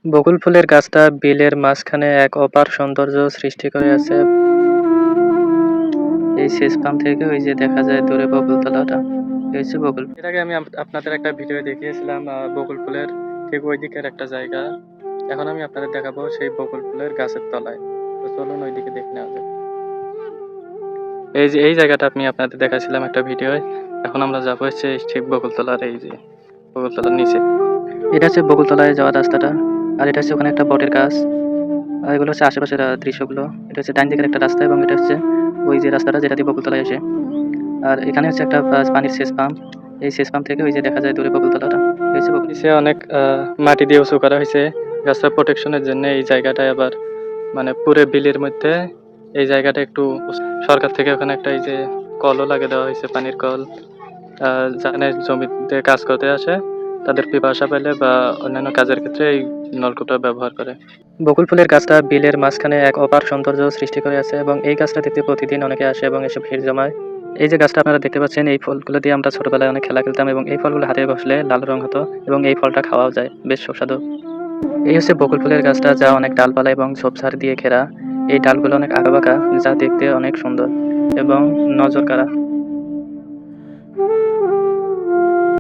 বকুল ফুলের গাছটা বিলের মাঝখানে এক অপার সৌন্দর্য সৃষ্টি করে আছে। এই সেচ পাম্প থেকে ওই যে দেখা যায় দূরে বকুলতলাটা। এই হচ্ছে বকুল। এর আগে আমি আপনাদের একটা ভিডিও দেখিয়েছিলাম বকুল ফুলের ঠিক ওই দিকের একটা জায়গা। এখন আমি আপনাদের দেখাবো সেই বকুল ফুলের গাছের তলায়। তো চলুন ওইদিকে দেখে নেওয়া যাক। এই যে এই জায়গাটা আমি আপনাদের দেখাছিলাম একটা ভিডিওয়। এখন আমরা যাবো হচ্ছে ঠিক বকুলতলার এই যে বকুলতলার নিচে। এটা হচ্ছে বকুলতলায় যাওয়ার রাস্তাটা। আর এটা হচ্ছে ওখানে একটা বটের গাছ। আর এগুলো হচ্ছে আশেপাশের দৃশ্যগুলো। এটা হচ্ছে ডান দিকের একটা রাস্তা এবং এটা হচ্ছে ওই যে রাস্তাটা যেটা দিয়ে বকুলতলায় আসে। আর এখানে হচ্ছে একটা পানির সেচ পাম্প। এই সেচ পাম্প থেকে ওই যে দেখা যায় দূরে বকুলতলাটা। এই হচ্ছে বকুল। নিচে অনেক মাটি দিয়ে উঁচু করা হয়েছে গাছটা প্রোটেকশনের জন্য। এই জায়গাটায় আবার মানে পুরো বিলের মধ্যে এই জায়গাটা একটু সরকার থেকে ওখানে একটা এই যে কলও লাগিয়ে দেওয়া হয়েছে, পানির কল। যারা জমিতে কাজ করতে আসে তাদের পিপাসা পেলে বা অন্যান্য কাজের ক্ষেত্রে এই নলকূপটা ব্যবহার করে। বকুল ফুলের গাছটা বিলের মাঝখানে এক অপার সৌন্দর্য সৃষ্টি করে আছে এবং এই গাছটা দেখতে প্রতিদিন অনেকে আসে এবং এসে ভিড় জমায়। এই যে গাছটা আপনারা দেখতে পাচ্ছেন, এই ফলগুলো দিয়ে আমরা ছোটবেলায় অনেক খেলা খেলতাম এবং এই ফলগুলো হাতে ঘষলে লাল রং হতো এবং এই ফলটা খাওয়াও যায়, বেশ সুস্বাদু। এই হচ্ছে বকুল ফুলের গাছটা, যা অনেক ডালপালা এবং ঝোপঝাড় দিয়ে ঘেরা। এই ডালগুলো অনেক আঁকাবাঁকা, যা দেখতে অনেক সুন্দর এবং নজর কাড়া।